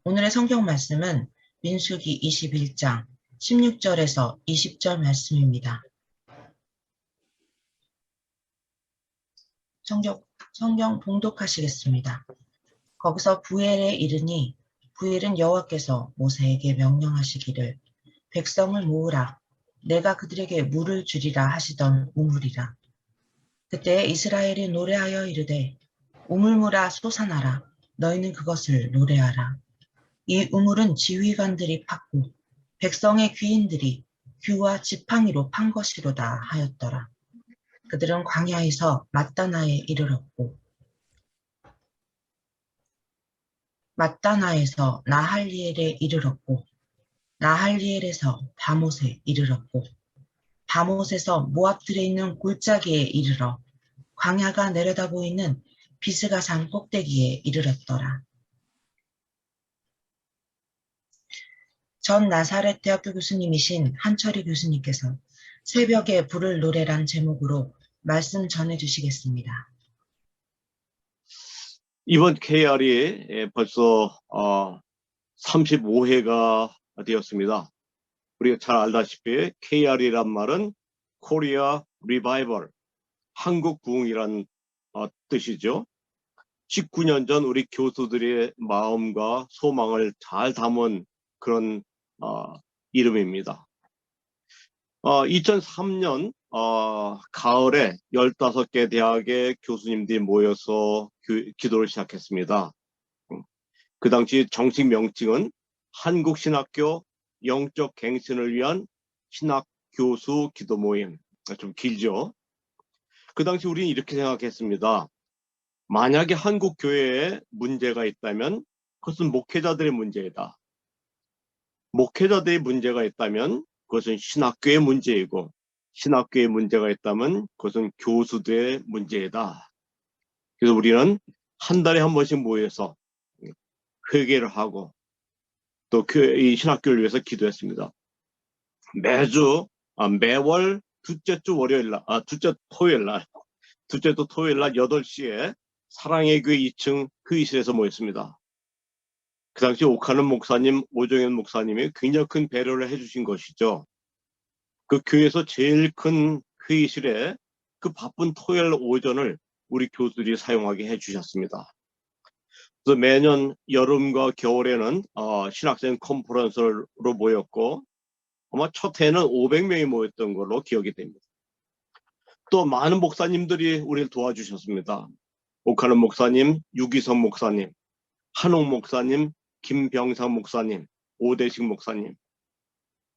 오늘의 성경 말씀은 민수기 21장 16절에서 20절 말씀입니다. 성경 봉독하시겠습니다. 거기서 부엘에 이르니 부엘은 여호와께서 모세에게 명령하시기를 백성을 모으라 내가 그들에게 물을 주리라 하시던 우물이라. 그때 이스라엘이 노래하여 이르되 우물물아 솟아나라 너희는 그것을 노래하라. 이 우물은 지휘관들이 팠고 백성의 귀인들이 규와 지팡이로 판 것이로다 하였더라. 그들은 광야에서 맞다나에 이르렀고 맞다나에서 나할리엘에 이르렀고 나할리엘에서 바못에 이르렀고 바못에서 모압들에 있는 골짜기에 이르러 광야가 내려다 보이는 비스가산 꼭대기에 이르렀더라. 전 나사렛 대학교 교수님이신 한철희 교수님께서 새벽에 부를 노래란 제목으로 말씀 전해주시겠습니다. 이번 KR이 벌써 35회가 되었습니다. 우리가 잘 알다시피 KR이란 말은 코리아 리바이벌, 한국 부흥이란 뜻이죠. 19년 전 우리 교수들의 마음과 소망을 잘 담은 그런 이름입니다. 2003년 가을에 15개 대학의 교수님들이 모여서 기도를 시작했습니다. 그 당시 정식 명칭은 한국신학교 영적 갱신을 위한 신학교수 기도 모임. 좀 길죠. 그 당시 우리는 이렇게 생각했습니다. 만약에 한국 교회에 문제가 있다면 그것은 목회자들의 문제이다. 목회자들의 문제가 있다면 그것은 신학교의 문제이고 신학교의 문제가 있다면 그것은 교수들의 문제이다. 그래서 우리는 한 달에 한 번씩 모여서 회개를 하고 또 이 신학교를 위해서 기도했습니다. 매월 둘째 주 토요일 날 8시에 사랑의 교회 2층 회의실에서 모였습니다. 그 당시 옥하는 목사님, 오정현 목사님이 굉장히 큰 배려를 해주신 것이죠. 그 교회에서 제일 큰 회의실에 그 바쁜 토요일 오전을 우리 교수들이 사용하게 해주셨습니다. 그래서 매년 여름과 겨울에는 신학생 컨퍼런스로 모였고 아마 첫 해는 500명이 모였던 걸로 기억이 됩니다. 또 많은 목사님들이 우리를 도와주셨습니다. 옥하는 목사님, 유기성 목사님, 한옥 목사님, 김병상 목사님, 오대식 목사님,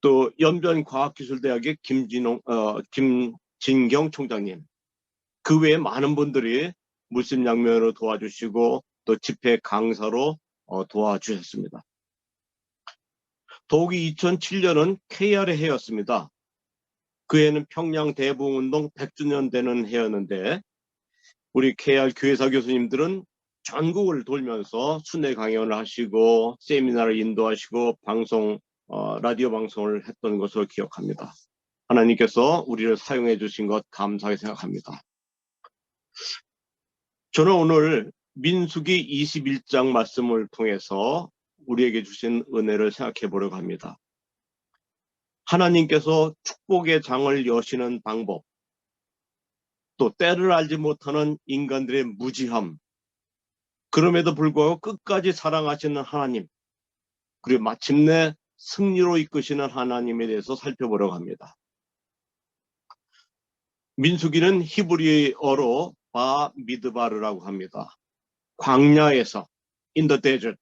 또 연변과학기술대학의 김진경 총장님, 그 외에 많은 분들이 물심 양면으로 도와주시고 또 집회 강사로 도와주셨습니다. 더욱이 2007년은 KR의 해였습니다. 그 해는 평양 대부흥운동 100주년 되는 해였는데 우리 KR 교회사 교수님들은 전국을 돌면서 순회 강연을 하시고 세미나를 인도하시고 라디오 방송을 했던 것으로 기억합니다. 하나님께서 우리를 사용해 주신 것 감사하게 생각합니다. 저는 오늘 민수기 21장 말씀을 통해서 우리에게 주신 은혜를 생각해 보려고 합니다. 하나님께서 축복의 장을 여시는 방법, 또 때를 알지 못하는 인간들의 무지함, 그럼에도 불구하고 끝까지 사랑하시는 하나님, 그리고 마침내 승리로 이끄시는 하나님에 대해서 살펴보려고 합니다. 민수기는 히브리어로 바미드바르라고 합니다. 광야에서, in the desert.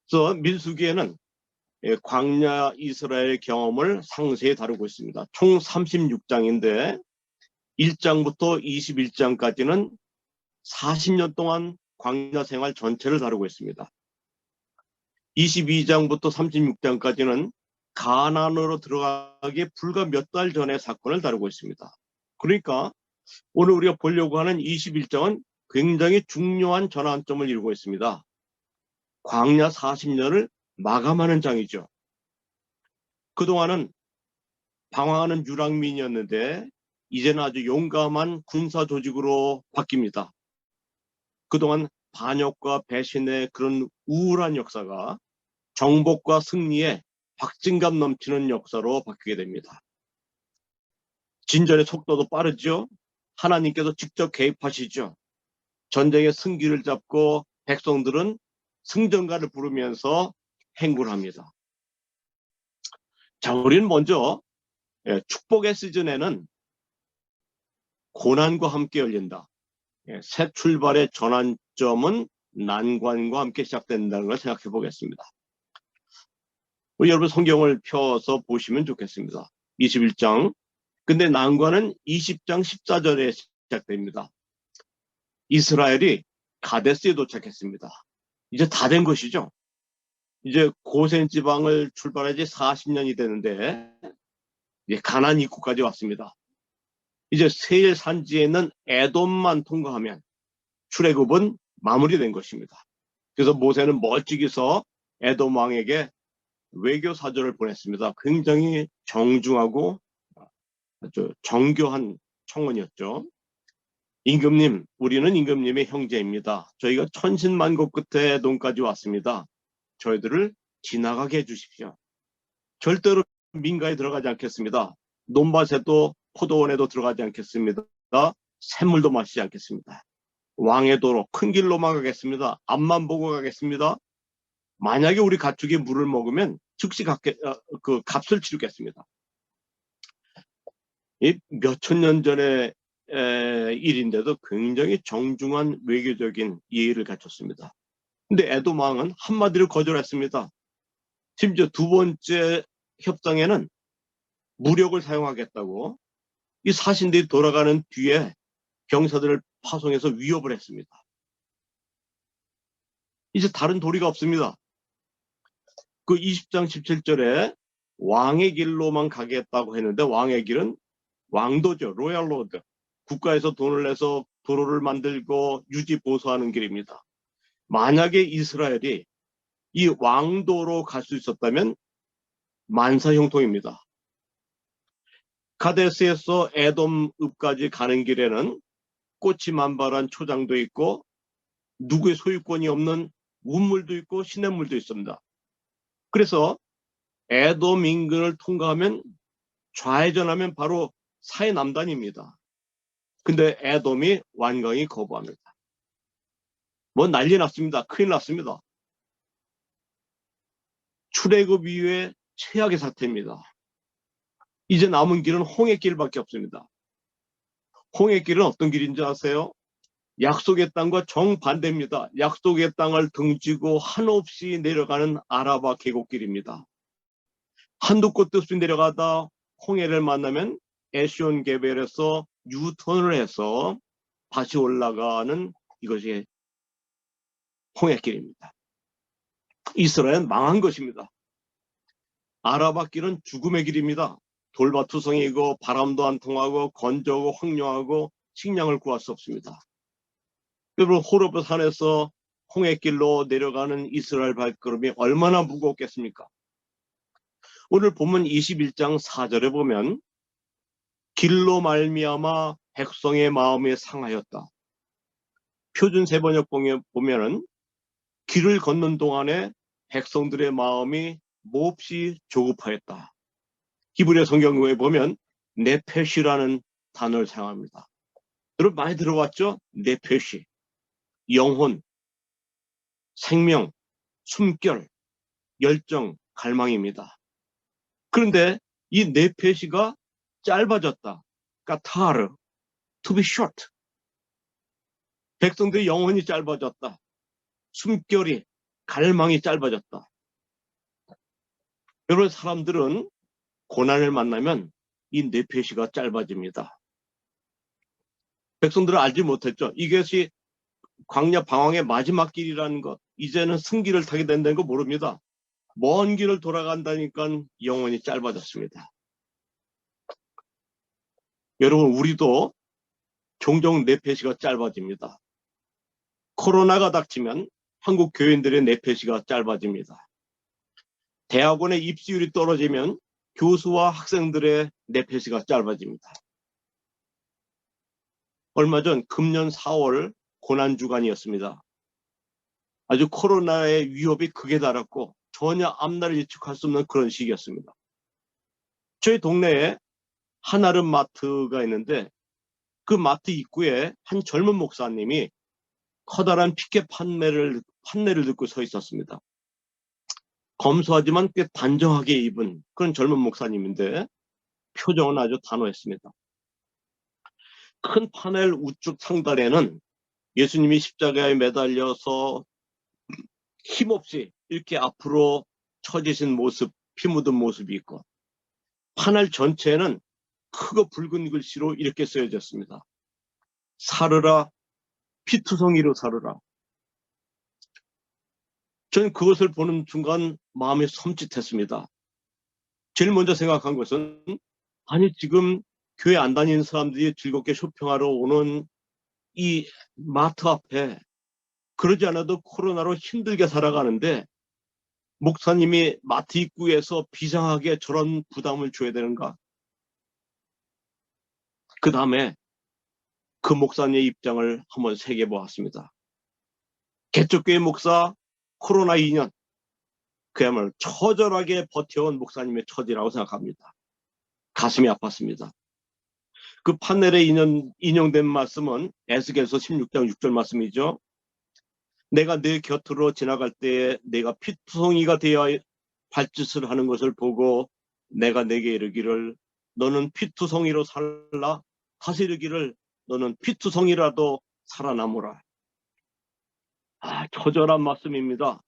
그래서 민수기에는 광야 이스라엘 경험을 상세히 다루고 있습니다. 총 36장인데 1장부터 21장까지는 40년 동안 광야 생활 전체를 다루고 있습니다. 22장부터 36장까지는 가나안으로 들어가기 불과 몇 달 전의 사건을 다루고 있습니다. 그러니까 오늘 우리가 보려고 하는 21장은 굉장히 중요한 전환점을 이루고 있습니다. 광야 40년을 마감하는 장이죠. 그동안은 방황하는 유랑민이었는데 이제는 아주 용감한 군사 조직으로 바뀝니다. 그동안 반역과 배신의 그런 우울한 역사가 정복과 승리의 박진감 넘치는 역사로 바뀌게 됩니다. 진전의 속도도 빠르죠. 하나님께서 직접 개입하시죠. 전쟁의 승기를 잡고 백성들은 승전가를 부르면서 행군을 합니다. 자, 우리는 먼저 축복의 시즌에는 고난과 함께 열린다. 새 출발의 전환점은 난관과 함께 시작된다는 걸 생각해 보겠습니다. 여러분 성경을 펴서 보시면 좋겠습니다. 21장. 근데 난관은 20장 14절에 시작됩니다. 이스라엘이 가데스에 도착했습니다. 이제 다 된 것이죠. 이제 고센 지방을 출발한 지 40년이 되는데 이제 가나안 입구까지 왔습니다. 이제 세일 산지에 있는 에돔만 통과하면 출애굽은 마무리된 것입니다. 그래서 모세는 멀찍이서 에돔 왕에게 외교 사절을 보냈습니다. 굉장히 정중하고 아주 정교한 청원이었죠. 임금님, 우리는 임금님의 형제입니다. 저희가 천신만고 끝에 에돔까지 왔습니다. 저희들을 지나가게 해주십시오. 절대로 민가에 들어가지 않겠습니다. 논밭에도 포도원에도 들어가지 않겠습니다. 샘물도 마시지 않겠습니다. 왕의 도로 큰 길로만 가겠습니다. 앞만 보고 가겠습니다. 만약에 우리 가축이 물을 먹으면 즉시 그 값을 치르겠습니다. 이 몇천 년 전의 일인데도 굉장히 정중한 외교적인 예의를 갖췄습니다. 근데 에돔 왕은 한마디로 거절했습니다. 심지어 두 번째 협상에는 무력을 사용하겠다고 이 사신들이 돌아가는 뒤에 병사들을 파송해서 위협을 했습니다. 이제 다른 도리가 없습니다. 그 20장 17절에 왕의 길로만 가겠다고 했는데 왕의 길은 왕도죠. 로얄 로드. 국가에서 돈을 내서 도로를 만들고 유지 보수하는 길입니다. 만약에 이스라엘이 이 왕도로 갈 수 있었다면 만사형통입니다. 가데스에서 에돔읍까지 가는 길에는 꽃이 만발한 초장도 있고 누구의 소유권이 없는 운물도 있고 시냇물도 있습니다. 그래서 에돔 인근을 통과하면 좌회전하면 바로 사해남단입니다. 근데 에돔이 완강히 거부합니다. 뭐 난리 났습니다. 큰일 났습니다. 출애굽 이후에 최악의 사태입니다. 이제 남은 길은 홍해길밖에 없습니다. 홍해길은 어떤 길인지 아세요? 약속의 땅과 정반대입니다. 약속의 땅을 등지고 한없이 내려가는 아라바 계곡길입니다. 한두 곳도 없이 내려가다 홍해를 만나면 에시온 게벨에서 유턴을 해서 다시 올라가는 이것이 홍해길입니다. 이스라엘은 망한 것입니다. 아라바 길은 죽음의 길입니다. 돌밭투성이고 바람도 안 통하고 건조하고 황량하고 식량을 구할 수 없습니다. 여러분 호르브 산에서 홍해길로 내려가는 이스라엘 발걸음이 얼마나 무겁겠습니까? 오늘 본문 21장 4절에 보면 길로 말미암아 백성의 마음이 상하였다. 표준 세번역 보면은 길을 걷는 동안에 백성들의 마음이 몹시 조급하였다. 히브리 성경에 보면 네페시라는 단어를 사용합니다. 여러분 많이 들어봤죠? 네페시. 영혼, 생명, 숨결, 열정, 갈망입니다. 그런데 이 네페시가 짧아졌다. 까타르, to be short. 백성들의 영혼이 짧아졌다. 숨결이, 갈망이 짧아졌다. 여러분 사람들은 고난을 만나면 이 네페시가 짧아집니다. 백성들은 알지 못했죠. 이것이 광야 방황의 마지막 길이라는 것, 이제는 승기를 타게 된다는 거 모릅니다. 먼 길을 돌아간다니까 영혼이 짧아졌습니다. 여러분 우리도 종종 네페시가 짧아집니다. 코로나가 닥치면 한국 교인들의 네페시가 짧아집니다. 대학원의 입시율이 떨어지면 교수와 학생들의 네페시가 짧아집니다. 얼마 전 금년 4월 고난주간이었습니다. 아주 코로나의 위협이 극에 달했고 전혀 앞날을 예측할 수 없는 그런 시기였습니다. 저희 동네에 한아름 마트가 있는데 그 마트 입구에 한 젊은 목사님이 커다란 피켓 판넬을 듣고 서 있었습니다. 검소하지만 꽤 단정하게 입은 그런 젊은 목사님인데 표정은 아주 단호했습니다. 큰 파넬 우측 상단에는 예수님이 십자가에 매달려서 힘없이 이렇게 앞으로 처지신 모습, 피 묻은 모습이 있고 파넬 전체에는 크고 붉은 글씨로 이렇게 쓰여졌습니다. 살으라, 피투성이로 살으라. 저는 그것을 보는 순간 마음이 섬찟했습니다. 제일 먼저 생각한 것은 아니 지금 교회 안 다니는 사람들이 즐겁게 쇼핑하러 오는 이 마트 앞에 그러지 않아도 코로나로 힘들게 살아가는데 목사님이 마트 입구에서 비상하게 저런 부담을 줘야 되는가? 그 다음에 그 목사님의 입장을 한번 새겨보았습니다. 개척교회 목사 코로나 2년 그야말로 처절하게 버텨온 목사님의 처지라고 생각합니다. 가슴이 아팠습니다. 그 판넬에 인용된 말씀은 에스겔서 16장 6절 말씀이죠. 내가 내 곁으로 지나갈 때에 내가 피투성이가 되어 발짓을 하는 것을 보고 내가 내게 이르기를 너는 피투성이로 살라. 다시 이르기를 너는 피투성이라도 살아남으라. 처절한 말씀입니다.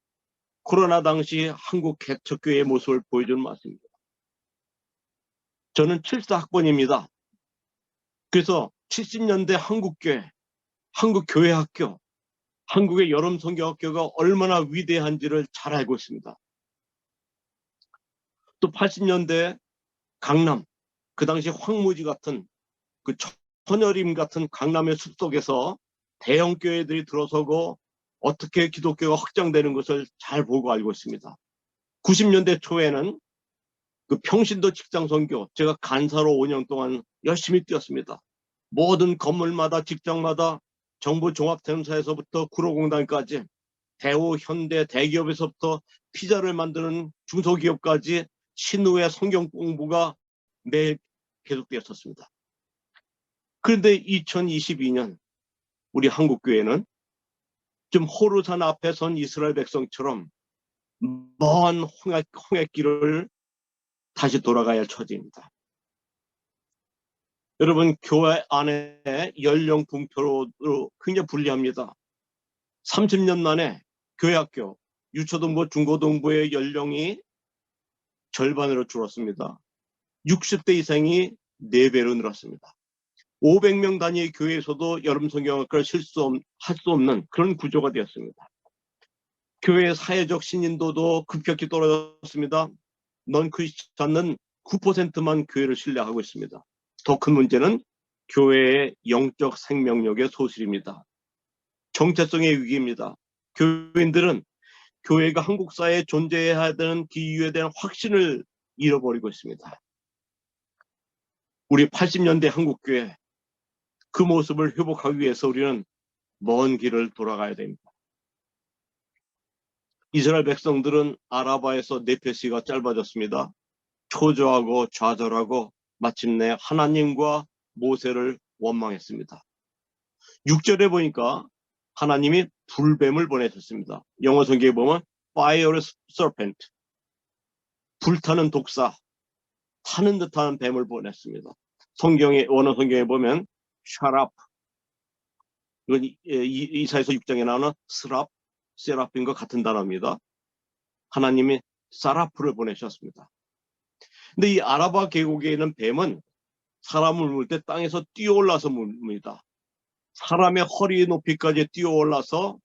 코로나 당시 한국 개척교회의 모습을 보여주는 말씀입니다. 저는 74학번입니다. 그래서 70년대 한국교회, 한국교회학교, 한국의 여름성경학교가 얼마나 위대한지를 잘 알고 있습니다. 또 80년대 강남, 그 당시 황무지 같은 그 천여림 같은 강남의 숲속에서 대형 교회들이 들어서고 어떻게 기독교가 확장되는 것을 잘 보고 알고 있습니다. 90년대 초에는 그 평신도 직장선교, 제가 간사로 5년 동안 열심히 뛰었습니다. 모든 건물마다 직장마다 정부종합템사에서부터 구로공단까지 대우, 현대, 대기업에서부터 피자를 만드는 중소기업까지 신우의 성경 공부가 매일 계속되었었습니다. 그런데 2022년 우리 한국교회는 좀 호르산 앞에 선 이스라엘 백성처럼 먼 홍해길을 다시 돌아가야 할 처지입니다. 여러분, 교회 안에 연령 분표로 굉장히 불리합니다. 30년 만에 교회학교, 유초등부, 중고등부의 연령이 절반으로 줄었습니다. 60대 이상이 4배로 늘었습니다. 500명 단위의 교회에서도 여름성경학과를 할 수 없는 그런 구조가 되었습니다. 교회의 사회적 신인도도 급격히 떨어졌습니다. 넌 그리스도 않는 9%만 교회를 신뢰하고 있습니다. 더 큰 문제는 교회의 영적 생명력의 소실입니다. 정체성의 위기입니다. 교인들은 교회가 한국 사회에 존재해야 되는 기유에 대한 확신을 잃어버리고 있습니다. 우리 80년대 한국교회 그 모습을 회복하기 위해서 우리는 먼 길을 돌아가야 됩니다. 이스라엘 백성들은 아라바에서 네페시가 짧아졌습니다. 초조하고 좌절하고 마침내 하나님과 모세를 원망했습니다. 6절에 보니까 하나님이 불뱀을 보내셨습니다. 영어 성경에 보면 fire serpent, 불타는 독사, 타는 듯한 뱀을 보냈습니다. 원어 성경에 보면 샤랍, 이건 이사야서 6장에 나오는 스랍, 세라핀과 같은 단어입니다. 하나님이 사라프를 보내셨습니다. 근데 이 아라바 계곡에 있는 뱀은 사람을 물 때 땅에서 뛰어올라서 뭅니다. 사람의 허리 높이까지 뛰어올라서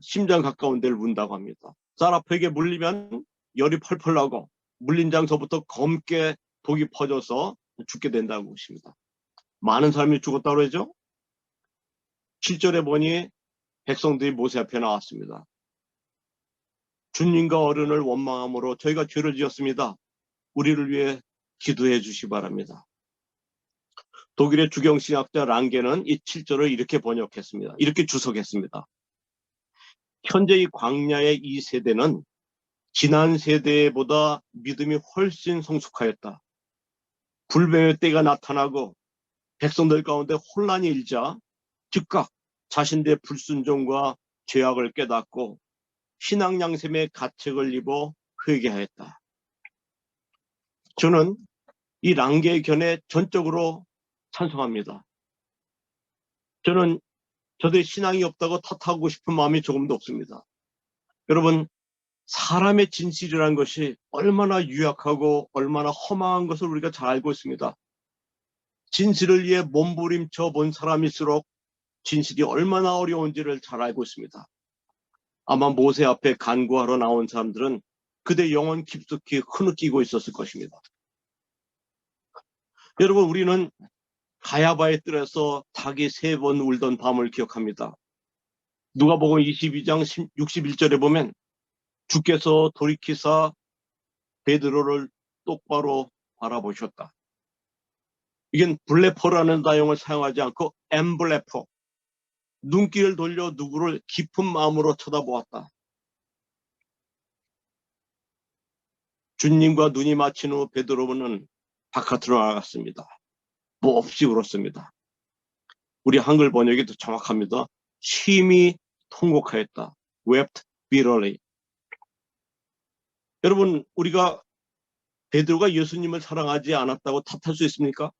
심장 가까운 데를 문다고 합니다. 사라프에게 물리면 열이 펄펄 나고 물린 장소부터 검게 독이 퍼져서 죽게 된다고 하십니다. 많은 사람이 죽었다고 그러죠. 7절에 보니 백성들이 모세 앞에 나왔습니다. 주님과 어른을 원망함으로 저희가 죄를 지었습니다. 우리를 위해 기도해 주시기 바랍니다. 독일의 주경신학자 랑게는 이 7절을 이렇게 번역했습니다. 이렇게 주석했습니다. 현재 이 광야의 이 세대는 지난 세대보다 믿음이 훨씬 성숙하였다. 불뱀의 때가 나타나고 백성들 가운데 혼란이 일자 즉각 자신들의 불순종과 죄악을 깨닫고 신앙 양심의 가책을 입어 회개하였다. 저는 이 랑계의 견해 전적으로 찬성합니다. 저는 저들의 신앙이 없다고 탓하고 싶은 마음이 조금도 없습니다. 여러분, 사람의 진실이라는 것이 얼마나 유약하고 얼마나 허망한 것을 우리가 잘 알고 있습니다. 진실을 위해 몸부림쳐 본 사람일수록 진실이 얼마나 어려운지를 잘 알고 있습니다. 아마 모세 앞에 간구하러 나온 사람들은 그들의 영혼 깊숙이 흐느끼고 있었을 것입니다. 여러분, 우리는 가야바의 뜰에서 닭이 3번 울던 밤을 기억합니다. 누가복음 22장 61절에 보면 주께서 돌이키사 베드로를 똑바로 바라보셨다. 이건 블레퍼라는 단어를 사용하지 않고 엠블레퍼, 눈길을 돌려 누구를 깊은 마음으로 쳐다보았다. 주님과 눈이 마친 후 베드로는 바깥으로 나갔습니다. 몹시 울었습니다. 우리 한글 번역이 더 정확합니다. 심히 통곡하였다. wept bitterly. 여러분, 우리가 베드로가 예수님을 사랑하지 않았다고 탓할 수 있습니까?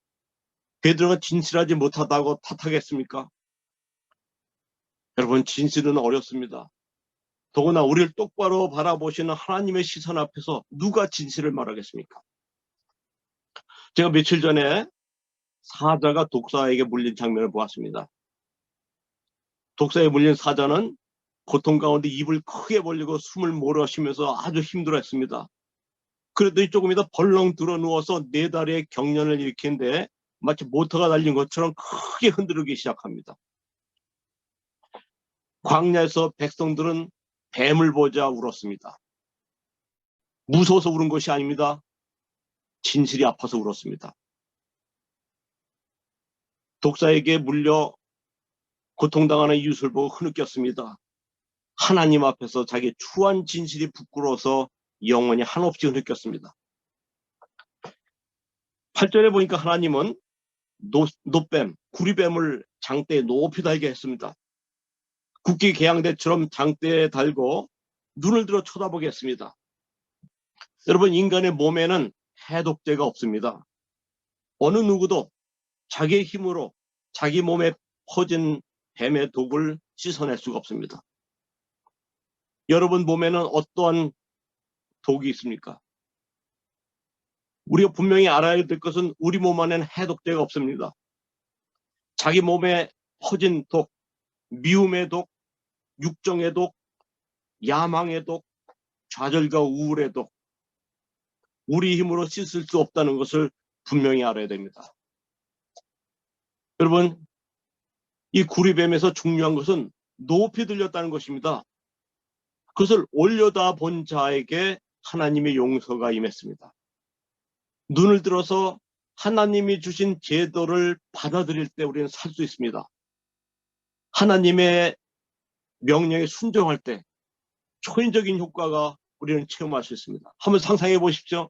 베드로가 진실하지 못하다고 탓하겠습니까? 여러분, 진실은 어렵습니다. 더구나 우리를 똑바로 바라보시는 하나님의 시선 앞에서 누가 진실을 말하겠습니까? 제가 며칠 전에 사자가 독사에게 물린 장면을 보았습니다. 독사에 물린 사자는 고통 가운데 입을 크게 벌리고 숨을 몰아쉬면서 아주 힘들어했습니다. 그랬더니 조금 이따 벌렁 들어 누워서 4다리에 경련을 일으키는데 마치 모터가 달린 것처럼 크게 흔들기 시작합니다. 광야에서 백성들은 뱀을 보자 울었습니다. 무서워서 울은 것이 아닙니다. 진실이 아파서 울었습니다. 독사에게 물려 고통당하는 이웃을 보고 흐느꼈습니다. 하나님 앞에서 자기의 추한 진실이 부끄러워서 영원히 한없이 흐느꼈습니다. 8절에 보니까 하나님은 노뱀, 구리뱀을 장대에 높이 달게 했습니다. 국기 개양대처럼 장대에 달고 눈을 들어 쳐다보게 했습니다. 여러분, 인간의 몸에는 해독제가 없습니다. 어느 누구도 자기의 힘으로 자기 몸에 퍼진 뱀의 독을 씻어낼 수가 없습니다. 여러분 몸에는 어떠한 독이 있습니까? 우리가 분명히 알아야 될 것은 우리 몸 안에는 해독제가 없습니다. 자기 몸에 퍼진 독, 미움의 독, 육정의 독, 야망의 독, 좌절과 우울의 독, 우리 힘으로 씻을 수 없다는 것을 분명히 알아야 됩니다. 여러분, 이 구리뱀에서 중요한 것은 높이 들렸다는 것입니다. 그것을 올려다 본 자에게 하나님의 용서가 임했습니다. 눈을 들어서 하나님이 주신 제도를 받아들일 때 우리는 살 수 있습니다. 하나님의 명령에 순종할 때 초인적인 효과가 우리는 체험할 수 있습니다. 한번 상상해 보십시오.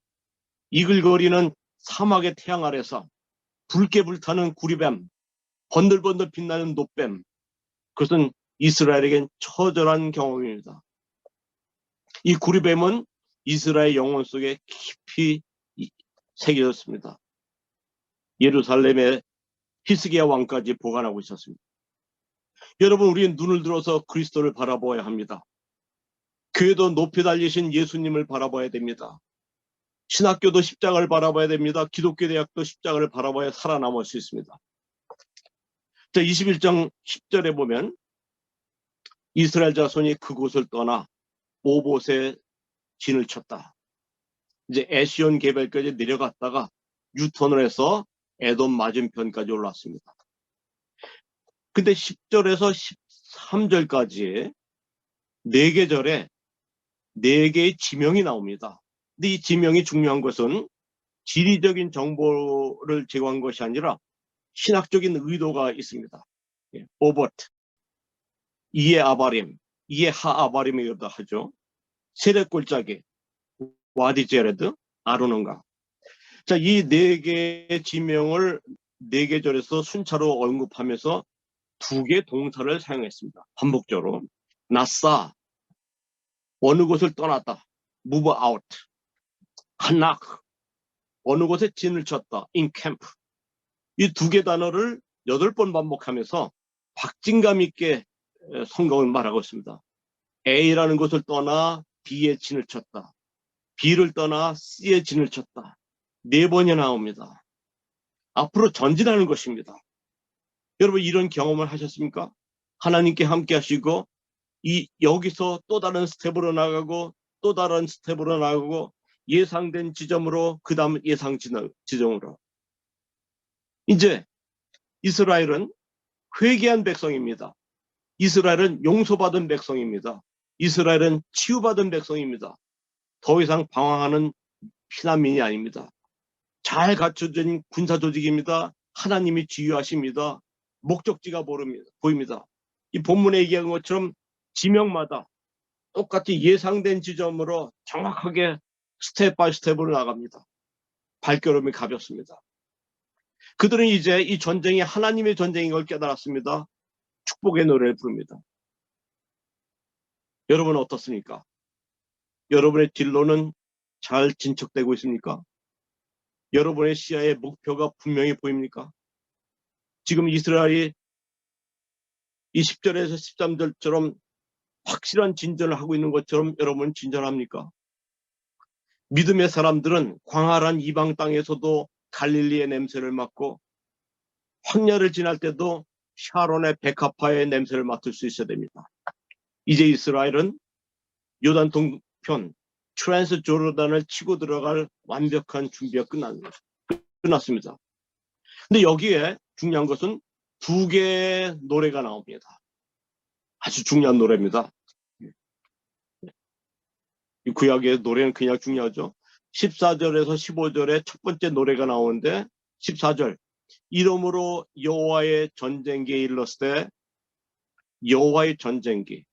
이글거리는 사막의 태양 아래서 붉게 불타는 구리뱀, 번들번들 빛나는 노뱀, 그것은 이스라엘에겐 처절한 경험입니다. 이 구리뱀은 이스라엘 영혼 속에 깊이 새겨졌습니다. 예루살렘의 히스기야 왕까지 보관하고 있었습니다. 여러분, 우리는 눈을 들어서 그리스도를 바라보아야 합니다. 교회도 높이 달리신 예수님을 바라봐야 됩니다. 신학교도 십자가를 바라봐야 됩니다. 기독교 대학도 십자가를 바라봐야 살아남을 수 있습니다. 자, 21장 10절에 보면 이스라엘 자손이 그곳을 떠나 오봇에 진을 쳤다. 이제 에시온 개발까지 내려갔다가 유턴을 해서 에돔 맞은편까지 올라왔습니다. 근데 10절에서 13절까지 4계절에 4개의 지명이 나옵니다. 근데 이 지명이 중요한 것은 지리적인 정보를 제공한 것이 아니라 신학적인 의도가 있습니다. 오봇, 이에 아바림, 예하아바림이기도 하죠. 세례골짜기, 와디 제레드, 아르논강. 자, 이 네 개의 지명을 네 개 절에서 순차로 언급하면서 두 개의 동사를 사용했습니다. 반복적으로. 나싸, 어느 곳을 떠났다. move out. 한낙, 어느 곳에 진을 쳤다. in camp. 이 두 개 단어를 8번 반복하면서 박진감 있게 성경을 말하고 있습니다. A라는 곳을 떠나 B에 진을 쳤다. B를 떠나 C에 진을 쳤다. 4번이 나옵니다. 앞으로 전진하는 것입니다. 여러분 이런 경험을 하셨습니까? 하나님께 함께 하시고 여기서 또 다른 스텝으로 나가고 또 다른 스텝으로 나가고 예상된 지점으로 그 다음 예상 지점으로. 이제 이스라엘은 회개한 백성입니다. 이스라엘은 용서받은 백성입니다. 이스라엘은 치유받은 백성입니다. 더 이상 방황하는 피난민이 아닙니다. 잘 갖춰진 군사조직입니다. 하나님이 지휘하십니다. 목적지가 보입니다. 이 본문에 얘기한 것처럼 지명마다 똑같이 예상된 지점으로 정확하게 스텝 바이 스텝으로 나갑니다. 발걸음이 가볍습니다. 그들은 이제 이 전쟁이 하나님의 전쟁인 걸 깨달았습니다. 축복의 노래를 부릅니다. 여러분은 어떻습니까? 여러분의 진로는 잘 진척되고 있습니까? 여러분의 시야의 목표가 분명히 보입니까? 지금 이스라엘이 이 10절에서 13절처럼 확실한 진전을 하고 있는 것처럼 여러분 진전합니까? 믿음의 사람들은 광활한 이방 땅에서도 갈릴리의 냄새를 맡고 황야를 지날 때도 샤론의 백합화의 냄새를 맡을 수 있어야 됩니다. 이제 이스라엘은 요단 동편 트랜스 조르단을 치고 들어갈 완벽한 준비가 끝났습니다. 근데 여기에 중요한 것은 두 개의 노래가 나옵니다. 아주 중요한 노래입니다. 이 구약의 노래는 그냥 중요하죠. 14절에서 15절에 첫 번째 노래가 나오는데 14절 이름으로 여호와의 전쟁기에 이르렀을 때 여호와의 전쟁기,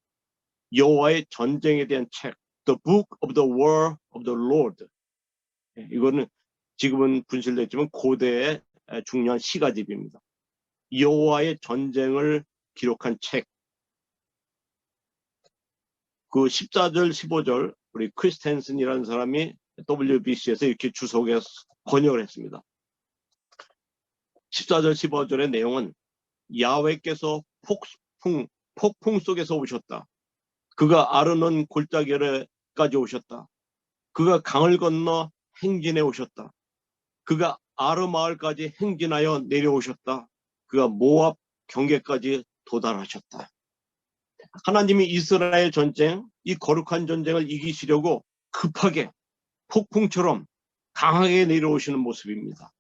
여호와의 전쟁에 대한 책, The Book of the War of the Lord. 이거는 지금은 분실됐지만 고대의 중요한 시가집입니다. 여호와의 전쟁을 기록한 책. 그 14절, 15절 우리 크리스텐슨이라는 사람이 WBC에서 이렇게 주석에 번역을 했습니다. 14절, 15절의 내용은 야훼께서 폭풍 속에서 오셨다. 그가 아르논 골짜기까지 오셨다. 그가 강을 건너 행진해 오셨다. 그가 아르 마을까지 행진하여 내려오셨다. 그가 모압 경계까지 도달하셨다. 하나님이 이스라엘 전쟁, 이 거룩한 전쟁을 이기시려고 급하게 폭풍처럼 강하게 내려오시는 모습입니다.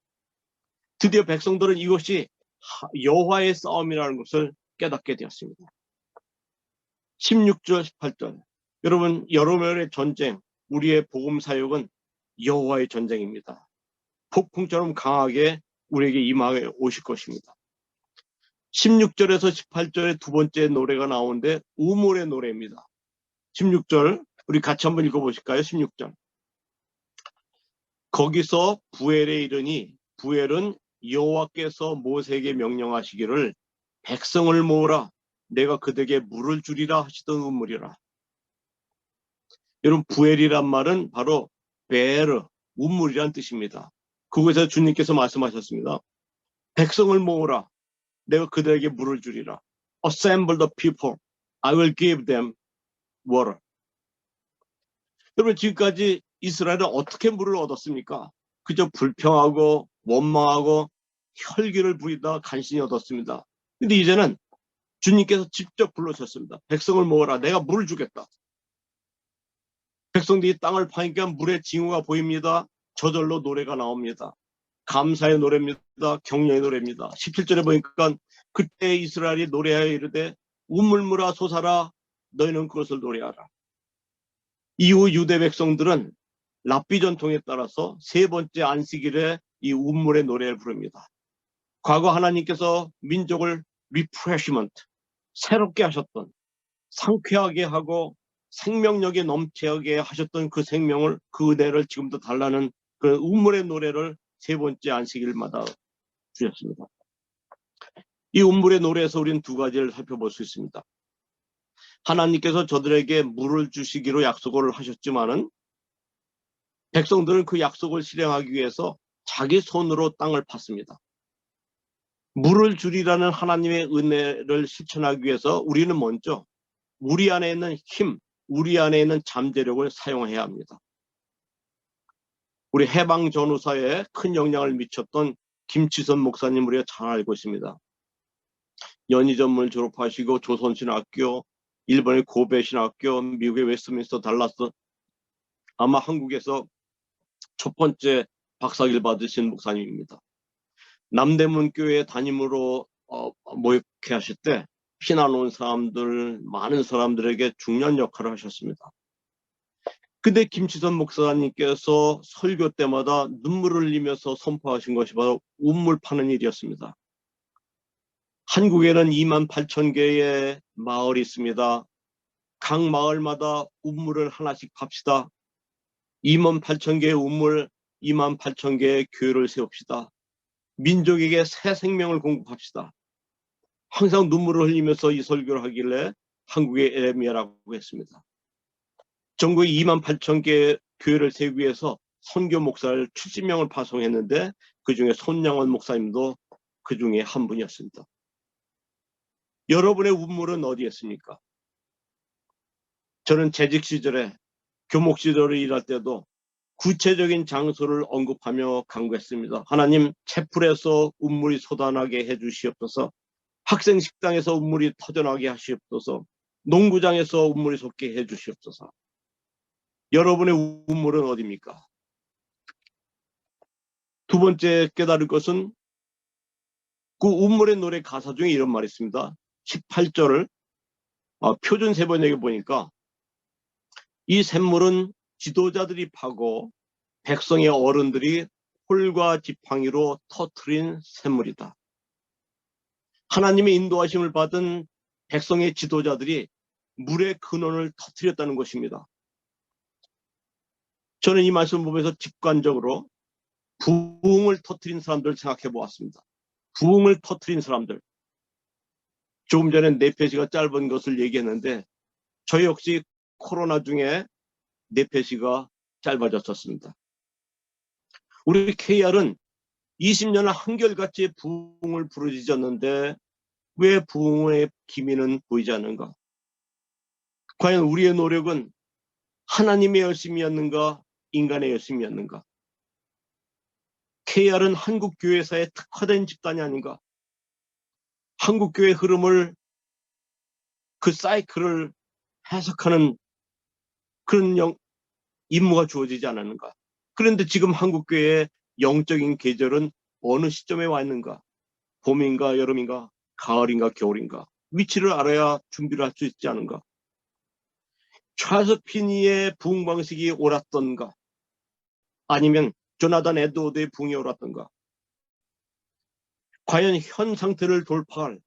드디어 백성들은 이것이 여호와의 싸움이라는 것을 깨닫게 되었습니다. 16절, 18절. 여러분, 여러분의 전쟁, 우리의 복음 사역은 여호와의 전쟁입니다. 폭풍처럼 강하게 우리에게 임하여 오실 것입니다. 16절에서 18절에 두 번째 노래가 나오는데 우물의 노래입니다. 16절 우리 같이 한번 읽어보실까요? 16절. 거기서 부엘에 이르니 부엘은 여호와께서 모세에게 명령하시기를 백성을 모으라 내가 그들에게 물을 주리라 하시던 우물이라. 여러분 부엘이란 말은 바로 베르, 우물이란 뜻입니다. 그곳에서 주님께서 말씀하셨습니다. 백성을 모으라 내가 그들에게 물을 주리라. Assemble the people. I will give them water. 여러분 지금까지 이스라엘은 어떻게 물을 얻었습니까? 그저 불평하고 원망하고 혈기를 부리다 간신히 얻었습니다. 근데 이제는 주님께서 직접 불러셨습니다. 백성을 모으라. 내가 물을 주겠다. 백성들이 땅을 파니까 물의 징후가 보입니다. 저절로 노래가 나옵니다. 감사의 노래입니다. 격려의 노래입니다. 17절에 보니까 그때 이스라엘이 노래하여 이르되 우물물아 솟아라 너희는 그것을 노래하라. 이후 유대 백성들은 랍비 전통에 따라서 세 번째 안식일에 이 우물의 노래를 부릅니다. 과거 하나님께서 민족을 리프레시먼트, 새롭게 하셨던 상쾌하게 하고 생명력에 넘치게 하셨던 그 생명을, 그 은혜를 지금도 달라는 그 운물의 노래를 세 번째 안식일마다 주셨습니다. 이 운물의 노래에서 우리는 두 가지를 살펴볼 수 있습니다. 하나님께서 저들에게 물을 주시기로 약속을 하셨지만은 백성들은 그 약속을 실행하기 위해서 자기 손으로 땅을 팠습니다. 물을 주리라는 하나님의 은혜를 실천하기 위해서 우리는 먼저 우리 안에 있는 힘, 우리 안에 있는 잠재력을 사용해야 합니다. 우리 해방 전후사에 큰 영향을 미쳤던 김치선 목사님 우리가 잘 알고 있습니다. 연희전문을 졸업하시고 조선신학교, 일본의 고베 신학교, 미국의 웨스트민스터 달라스, 아마 한국에서 첫 번째 박사학위를 받으신 목사님입니다. 남대문 교회 담임으로 모욕해 때 피난 온 사람들, 많은 사람들에게 중요한 역할을 하셨습니다. 근데 김치선 목사님께서 설교 때마다 눈물을 흘리면서 선포하신 것이 바로 운물 파는 일이었습니다. 한국에는 28,000개의 마을이 있습니다. 각 마을마다 운물을 하나씩 팝시다. 28,000개의 운물, 28,000개의 교회를 세웁시다. 민족에게 새 생명을 공급합시다. 항상 눈물을 흘리면서 이 설교를 하길래 한국의 에레미야라고 했습니다. 전국에 28,000개의 교회를 세우기 위해서 선교 목사를 70명을 파송했는데 그중에 손양원 목사님도 그 중에 한 분이었습니다. 여러분의 운물은 어디에 있습니까? 저는 재직 시절에, 교목 시절에 일할 때도 구체적인 장소를 언급하며 간구했습니다. 하나님, 채플에서 운물이 솟아나게 해주시옵소서. 학생 식당에서 운물이 터져나게 하시옵소서. 농구장에서 운물이 솟게 해주시옵소서. 여러분의 운물은 어디입니까? 두 번째 깨달을 것은 그 운물의 노래 가사 중에 이런 말이 있습니다. 18절을 표준 세번역에 보니까 이 샘물은 지도자들이 파고 백성의 어른들이 홀과 지팡이로 터트린 샘물이다. 하나님의 인도하심을 받은 백성의 지도자들이 물의 근원을 터트렸다는 것입니다. 저는 이 말씀 보면서 직관적으로 부흥을 터트린 사람들을 생각해 보았습니다. 부흥을 터트린 사람들. 조금 전에 4페이지가 짧은 것을 얘기했는데 저 역시 코로나 중에 4페이지가 짧아졌었습니다. 우리 KR은 20년을 한결같이 부흥을 부르짖었는데 왜 부흥의 기미는 보이지 않는가? 과연 우리의 노력은 하나님의 열심이었는가? 인간의 열심이었는가? KR은 한국교회사에 특화된 집단이 아닌가? 한국교회 흐름을, 그 사이클을 해석하는 그런 임무가 주어지지 않았는가? 그런데 지금 한국교회의 영적인 계절은 어느 시점에 와 있는가? 봄인가 여름인가 가을인가 겨울인가? 위치를 알아야 준비를 할 수 있지 않은가? 찰스 피니의 부흥 방식이 옳았던가? 아니면 조나단 에드워드의 부흥이 옳았던가? 과연 현 상태를 돌파할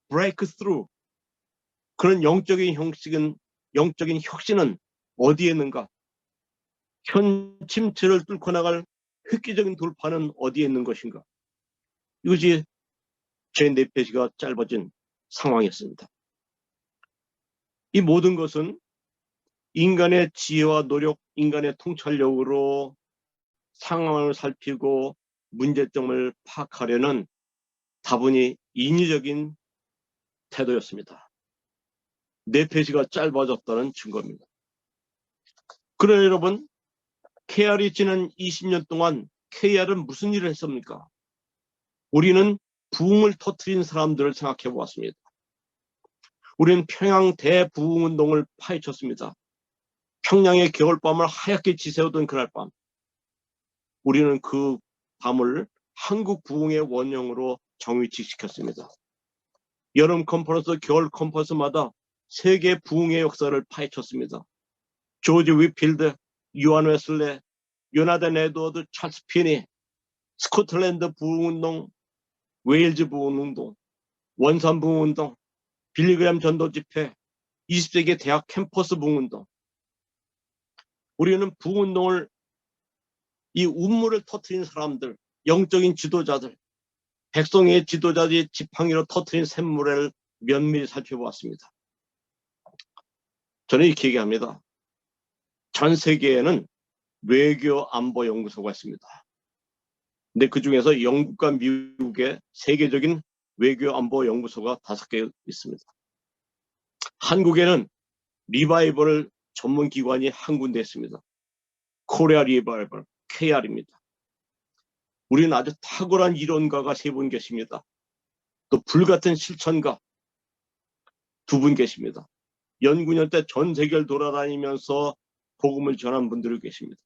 브레이크스루, 그런 영적인 혁신은 어디에 있는가? 현 침체를 뚫고 나갈 획기적인 돌파는 어디에 있는 것인가? 이것이 제 4페이지가 짧아진 상황이었습니다. 이 모든 것은 인간의 지혜와 노력, 인간의 통찰력으로 상황을 살피고 문제점을 파악하려는 다분히 인위적인 태도였습니다. 4페이지가 짧아졌다는 증거입니다. 그러나 여러분, KR이 지난 20년 동안 KR은 무슨 일을 했습니까? 우리는 부흥을 터뜨린 사람들을 생각해 보았습니다. 우리는 평양 대부흥운동을 파헤쳤습니다. 평양의 겨울밤을 하얗게 지새우던 그날 밤, 우리는 그 밤을 한국 부흥의 원형으로 정위치시켰습니다. 여름 컨퍼런스, 겨울 컨퍼런스마다 세계 부흥의 역사를 파헤쳤습니다. 조지 위필드, 유한 웨슬레, 요나단 에드워드, 찰스 피니, 스코틀랜드 부흥운동, 웨일즈 부흥운동, 원산 부흥운동, 빌리그램 전도 집회, 20세기 대학 캠퍼스 부흥운동. 우리는 부흥운동을 이 운물을 터뜨린 사람들, 영적인 지도자들, 백성의 지도자들이 지팡이로 터뜨린 샘물을 면밀히 살펴보았습니다. 저는 이렇게 얘기합니다. 전 세계에는 외교 안보 연구소가 있습니다. 근데 그 중에서 영국과 미국의 세계적인 외교 안보 연구소가 5개 있습니다. 한국에는 리바이벌 전문 기관이 한 군데 있습니다. 코리아 리바이벌, KR입니다. 우리는 아주 탁월한 이론가가 3분 계십니다. 또 불같은 실천가 2분 계십니다. 연구년 때 전 세계를 돌아다니면서 복음을 전한 분들이 계십니다.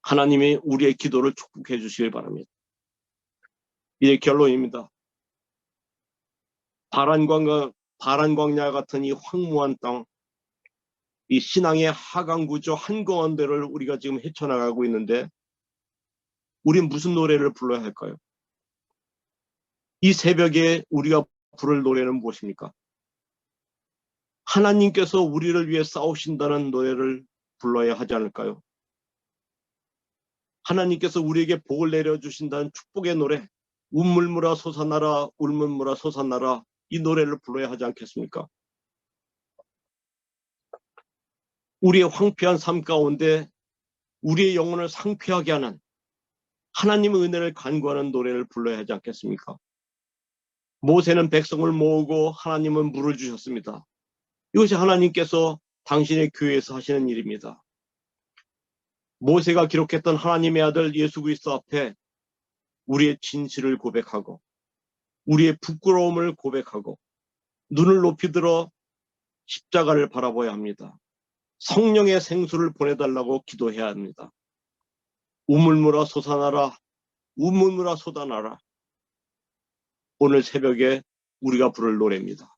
하나님이 우리의 기도를 축복해 주시길 바랍니다. 이제 결론입니다. 바란광야 같은 이 황무한 땅, 이 신앙의 하강구조 한가운데를 우리가 지금 헤쳐나가고 있는데 우린 무슨 노래를 불러야 할까요? 이 새벽에 우리가 부를 노래는 무엇입니까? 하나님께서 우리를 위해 싸우신다는 노래를 불러야 하지 않을까요? 하나님께서 우리에게 복을 내려주신다는 축복의 노래, 운물무라 솟아나라 울물무라 솟아나라, 이 노래를 불러야 하지 않겠습니까? 우리의 황폐한 삶 가운데 우리의 영혼을 상쾌하게 하는 하나님의 은혜를 간구하는 노래를 불러야 하지 않겠습니까? 모세는 백성을 모으고 하나님은 물을 주셨습니다. 이것이 하나님께서 당신의 교회에서 하시는 일입니다. 모세가 기록했던 하나님의 아들 예수 그리스도 앞에 우리의 진실을 고백하고 우리의 부끄러움을 고백하고 눈을 높이 들어 십자가를 바라봐야 합니다. 성령의 생수를 보내달라고 기도해야 합니다. 우물물아 솟아나라, 우물물아 솟아나라. 오늘 새벽에 우리가 부를 노래입니다.